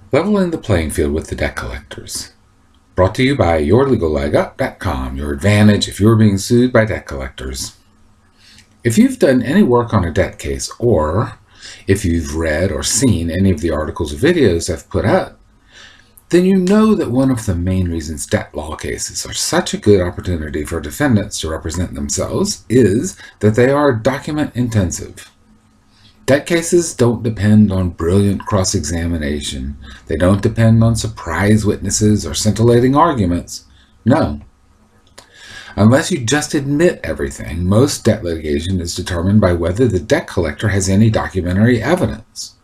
Leveling the Playing Field with the Debt Collectors. Brought to you by YourLegalLegUp.com, your advantage if you're being sued by debt collectors. If you've done any work on a debt case, or if you've read or seen any of the articles or videos I've put out, then you know that one of the main reasons debt law cases are such a good opportunity for defendants to represent themselves is that they are document intensive. Debt cases don't depend on brilliant cross-examination. They don't depend on surprise witnesses or scintillating arguments. No. Unless you just admit everything, most debt litigation is determined by whether the debt collector has any documentary evidence,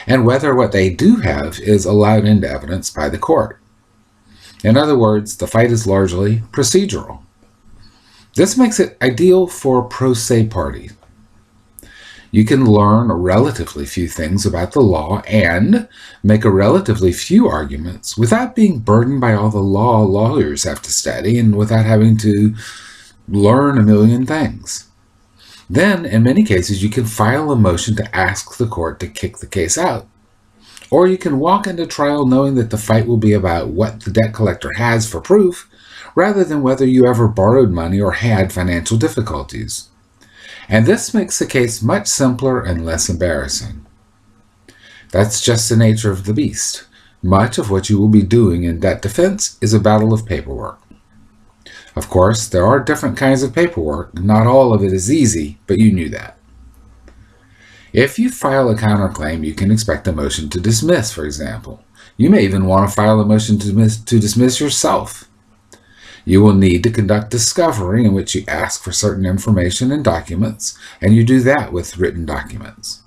and whether what they do have is allowed into evidence by the court. In other words, the fight is largely procedural. This makes it ideal for pro se parties. You can learn a relatively few things about the law and make a relatively few arguments without being burdened by all the law lawyers have to study and without having to learn a million things. Then, in many cases, you can file a motion to ask the court to kick the case out. Or you can walk into trial knowing that the fight will be about what the debt collector has for proof, rather than whether you ever borrowed money or had financial difficulties. And this makes the case much simpler and less embarrassing. That's just the nature of the beast. Much of what you will be doing in debt defense is a battle of paperwork. Of course, there are different kinds of paperwork. Not all of it is easy, but you knew that. If you file a counterclaim, you can expect a motion to dismiss, for example. You may even want to file a motion to dismiss yourself. You will need to conduct discovery in which you ask for certain information and documents, and you do that with written documents.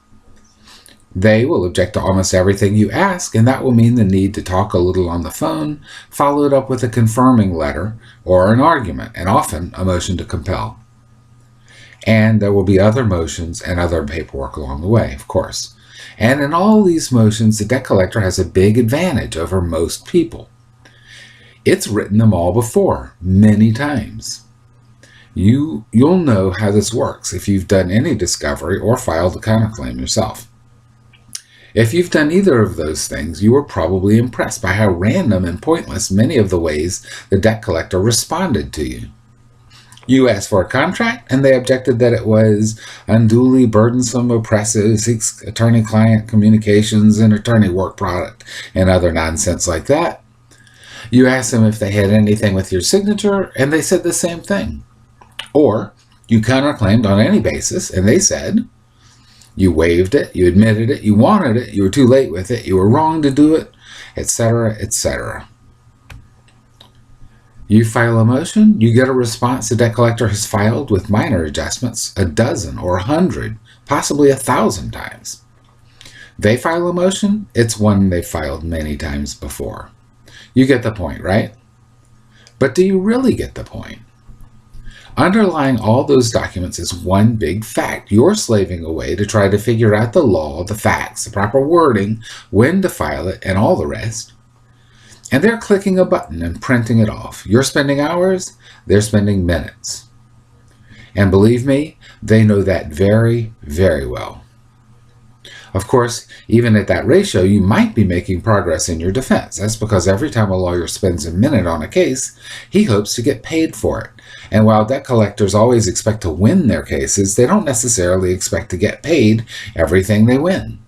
They will object to almost everything you ask, and that will mean the need to talk a little on the phone, followed up with a confirming letter or an argument, and often a motion to compel. And there will be other motions and other paperwork along the way, of course. And in all these motions, the debt collector has a big advantage over most people. It's written them all before, many times. You'll know how this works if you've done any discovery or filed a counterclaim yourself. If you've done either of those things, you were probably impressed by how random and pointless many of the ways the debt collector responded to you. You asked for a contract, and they objected that it was unduly burdensome, oppressive, seeks attorney-client communications and attorney work product, and other nonsense like that. You asked them if they had anything with your signature, and they said the same thing. Or you counterclaimed on any basis, and they said you waived it, you admitted it, you wanted it, you were too late with it, you were wrong to do it, etc., etc. You file a motion, you get a response the debt collector has filed with minor adjustments 12 or 100, possibly 1,000 times. They file a motion, it's one they've filed many times before. You get the point, right? But do you really get the point? Underlying all those documents is one big fact. You're slaving away to try to figure out the law, the facts, the proper wording, when to file it, and all the rest. And they're clicking a button and printing it off. You're spending hours, they're spending minutes. And believe me, they know that very, very well. Of course, even at that ratio, you might be making progress in your defense. That's because every time a lawyer spends a minute on a case, he hopes to get paid for it. And while debt collectors always expect to win their cases, they don't necessarily expect to get paid everything they win.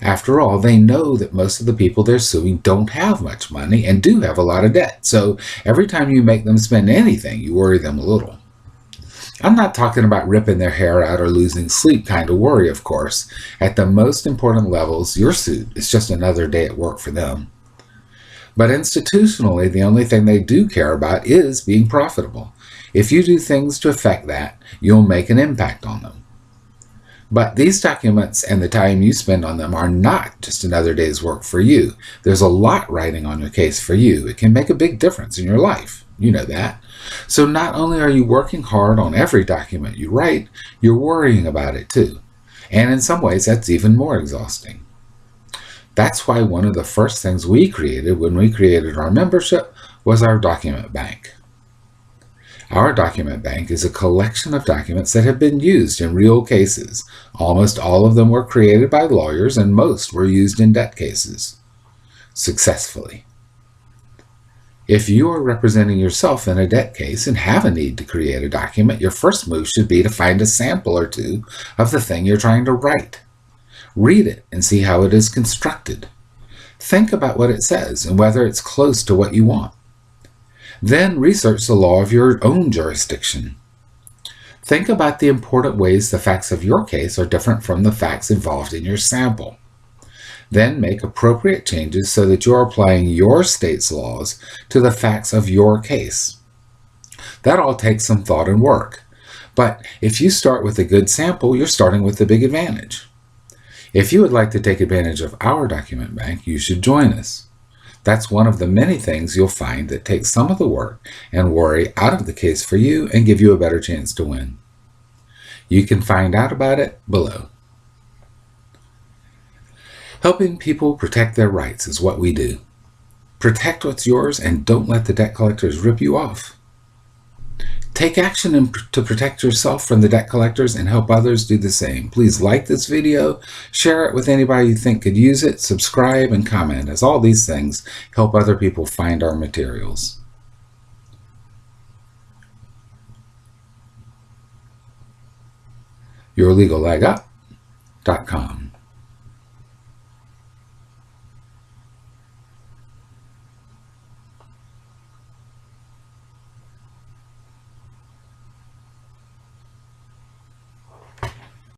After all, they know that most of the people they're suing don't have much money and do have a lot of debt. So every time you make them spend anything, you worry them a little. I'm not talking about ripping their hair out or losing sleep kind of worry, of course. At the most important levels, your suit is just another day at work for them. But institutionally, the only thing they do care about is being profitable. If you do things to affect that, you'll make an impact on them. But these documents and the time you spend on them are not just another day's work for you. There's a lot riding on your case for you. It can make a big difference in your life. You know that. So not only are you working hard on every document you write, you're worrying about it too. And in some ways, that's even more exhausting. That's why one of the first things we created when we created our membership was our document bank. Our document bank is a collection of documents that have been used in real cases. Almost all of them were created by lawyers, and most were used in debt cases. successfully. If you are representing yourself in a debt case and have a need to create a document, your first move should be to find a sample or two of the thing you're trying to write. Read it and see how it is constructed. Think about what it says and whether it's close to what you want. Then research the law of your own jurisdiction. Think about the important ways the facts of your case are different from the facts involved in your sample. Then make appropriate changes so that you're applying your state's laws to the facts of your case. That all takes some thought and work. But if you start with a good sample, you're starting with a big advantage. If you would like to take advantage of our document bank, you should join us. That's one of the many things you'll find that take some of the work and worry out of the case for you and give you a better chance to win. You can find out about it below. Helping people protect their rights is what we do. Protect what's yours and don't let the debt collectors rip you off. Take action to protect yourself from the debt collectors and help others do the same. Please like this video, share it with anybody you think could use it, subscribe, and comment, as all these things help other people find our materials. YourLegalLegUp.com